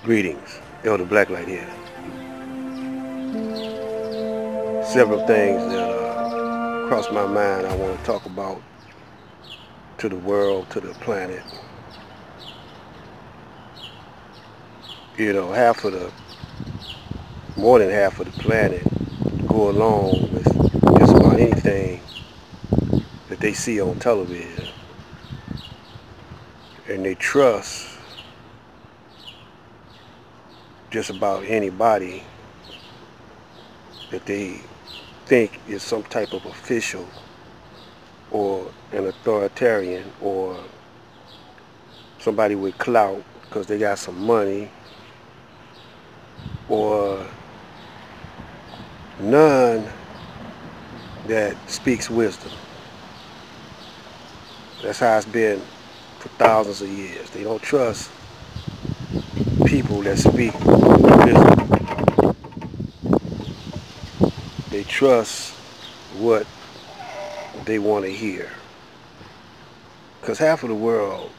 Greetings, Elder Blacklight here. Several things that cross my mind I want to talk about to the world, to the planet. You know, more than half of the planet go along with just about anything that they see on television. And they trust just about anybody that they think is some type of official or an authoritarian or somebody with clout because they got some money, or none that speaks wisdom. That's how it's been for thousands of years. They don't trust people that speak wisdom. They trust what they want to hear. Because half of the world,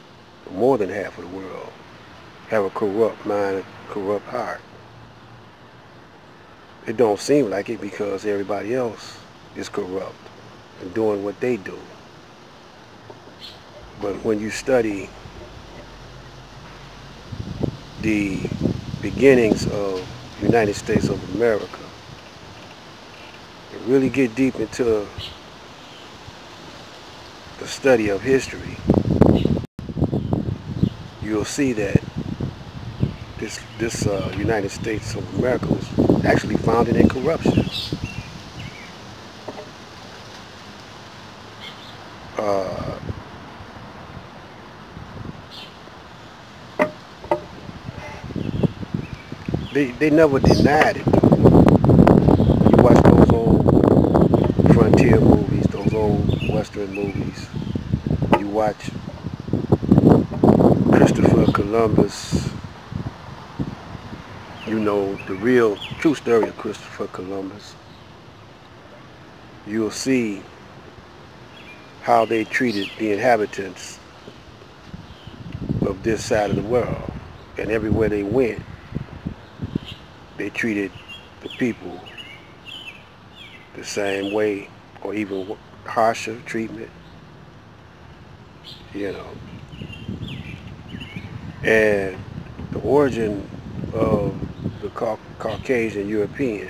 more than half of the world, have a corrupt mind, a corrupt heart. It don't seem like it because everybody else is corrupt and doing what they do. But when you study the beginnings of the United States of America, and really get deep into the study of history, you'll see that this United States of America was actually founded in corruption. They never denied it. You watch those old frontier movies, those old Western movies. You watch Christopher Columbus. You know the real, true story of Christopher Columbus. You'll see how they treated the inhabitants of this side of the world. And everywhere they went, they treated the people the same way, or even harsher treatment, you know. And the origin of the Caucasian European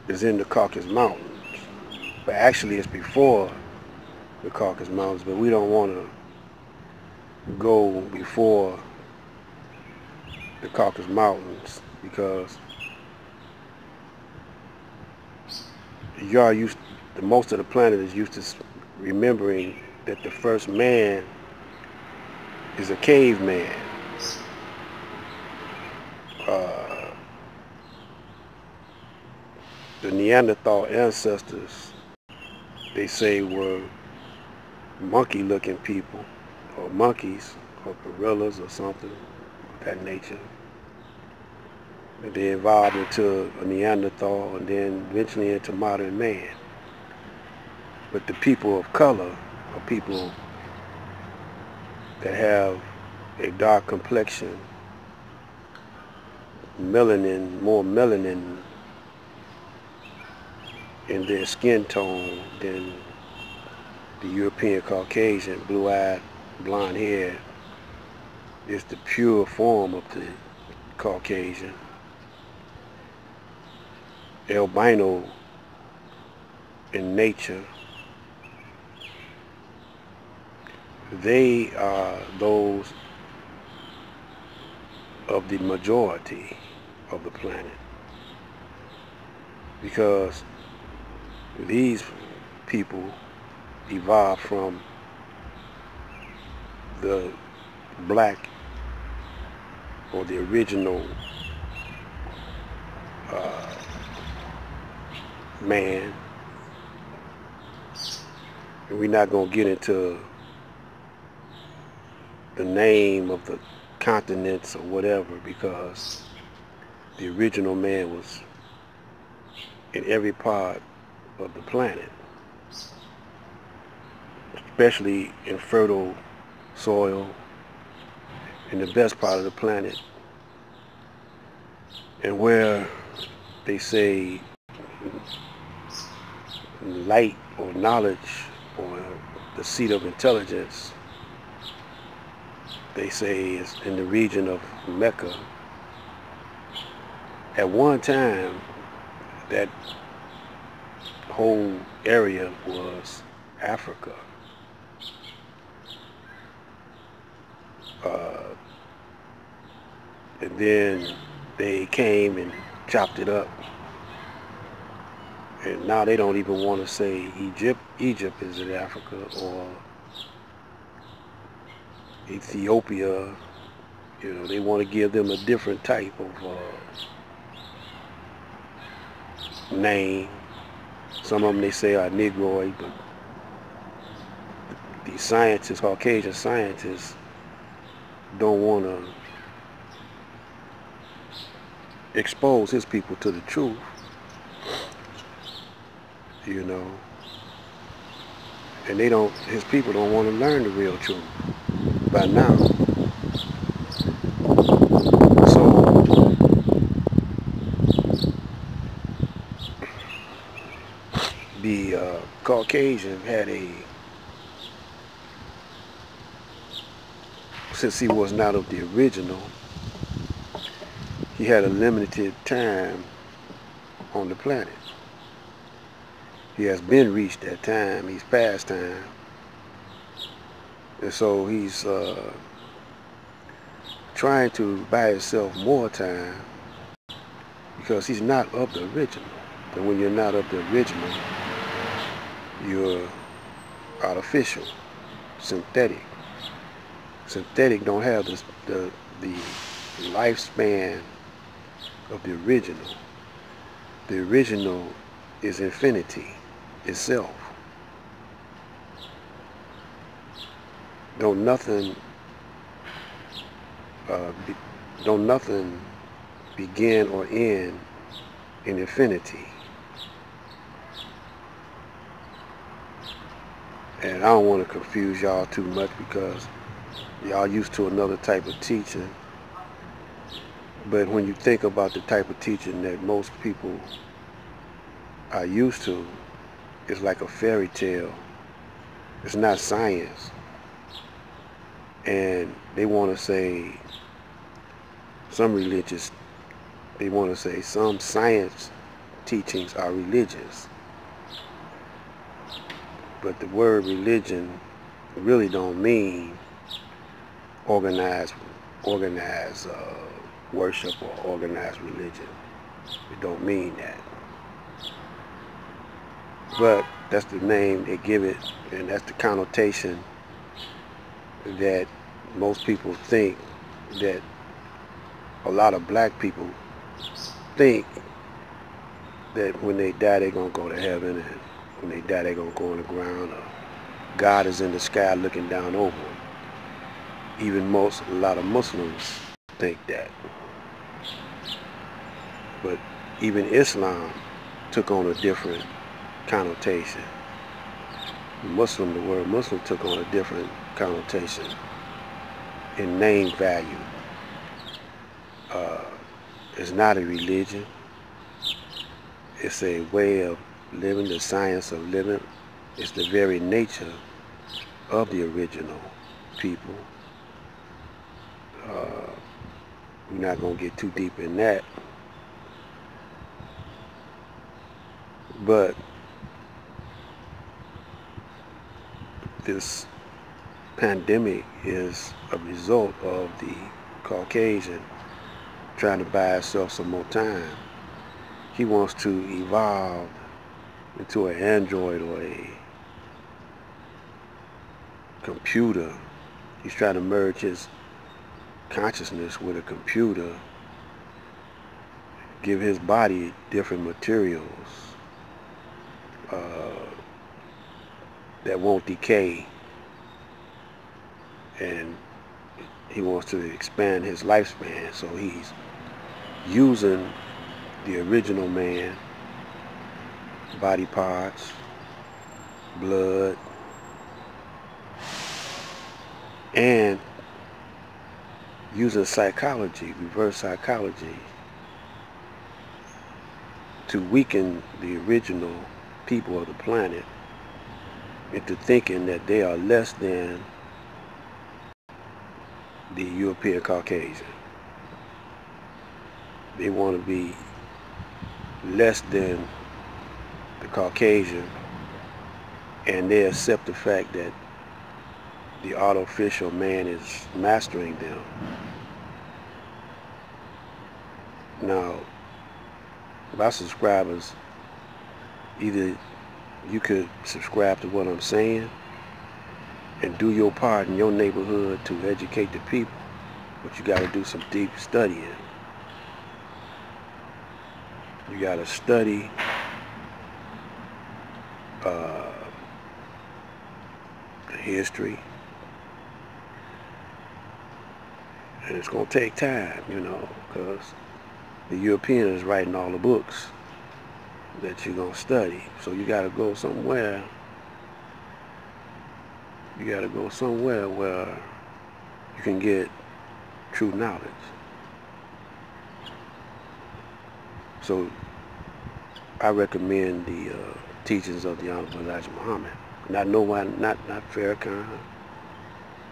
is in the Caucasus Mountains. But actually it's before the Caucasus Mountains, but we don't want to go before the Caucasus Mountains because most of the planet is used to remembering that the first man is a caveman. The Neanderthal ancestors, they say, were monkey-looking people, or monkeys, or gorillas, or something of that nature. And they evolved into a Neanderthal, and then eventually into modern man. But the people of color are people that have a dark complexion, melanin, more melanin in their skin tone than the European Caucasian, blue-eyed, blonde-haired, is the pure form of the Caucasian. Albino in nature, they are those of the majority of the planet, because these people evolved from the black, or the original man. And we're not going to get into the name of the continents or whatever, because the original man was in every part of the planet, especially in fertile soil in the best part of the planet, and where they say light or knowledge or the seat of intelligence, they say is in the region of Mecca. At one time, that whole area was Africa. And then they came and chopped it up. And now they don't even want to say Egypt. Egypt is in Africa, or Ethiopia. You know, they want to give them a different type of name. Some of them they say are Negroid, but these scientists, Caucasian scientists, don't want to expose his people to the truth, you know, and his people don't want to learn the real truth by now. So the Caucasian had since he was not of the original, he had a limited time on the planet. He has been reached that time. He's past time. And so he's trying to buy himself more time because he's not of the original. And when you're not of the original, you're artificial, synthetic. Synthetic don't have the lifespan of the original. The original is infinity itself. Don't nothing begin or end in infinity. And I don't want to confuse y'all too much because y'all used to another type of teaching. But when you think about the type of teaching that most people are used to, it's like a fairy tale. It's not science. And they want to say, some religious, they want to say some science teachings are religious. But the word religion really don't mean organized worship or organized religion. It don't mean that. But that's the name they give it, and that's the connotation that most people think, that a lot of black people think that when they die they're going to go to heaven, and when they die they're going to go on the ground, or God is in the sky looking down over them. Even a lot of Muslims think that. But even Islam took on a different connotation. The word Muslim took on a different connotation in name value. It's not a religion. It's a way of living, the science of living. It's the very nature of the original people. We're not going to get too deep in that. But this pandemic is a result of the Caucasian trying to buy himself some more time. He wants to evolve into an android or a computer. He's trying to merge his consciousness with a computer, give his body different materials that won't decay, and he wants to expand his lifespan. So he's using the original man, body parts, blood, and using psychology, reverse psychology, to weaken the original people of the planet into thinking that they are less than the European Caucasian. They want to be less than the Caucasian, and they accept the fact that the artificial man is mastering them. Now, my subscribers, either you could subscribe to what I'm saying and do your part in your neighborhood to educate the people, but you got to do some deep studying. You got to study the history, and it's going to take time, you know, because the European is writing all the books that you're going to study. So you got to go somewhere. You got to go somewhere where you can get true knowledge. So I recommend the teachings of the Honorable Elijah Muhammad. Not no one, not Farrakhan,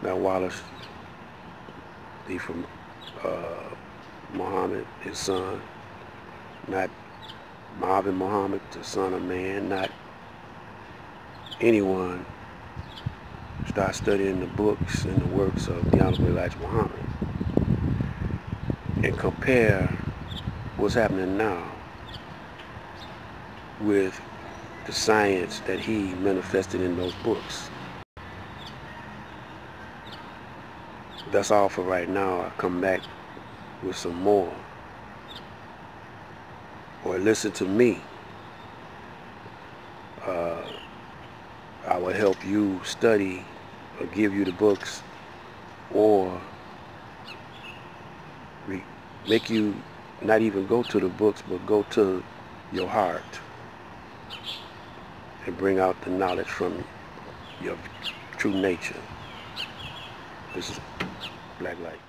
not Wallace, the from Muhammad, his son, not Marvin Muhammad, the son of man, not anyone. Start studying the books and the works of the Honorable Elijah Muhammad and compare what's happening now with the science that he manifested in those books. That's all for right now. I'll come back with some more. Or listen to me. I will help you study or give you the books, or make you not even go to the books, but go to your heart and bring out the knowledge from your true nature. This is Black Light.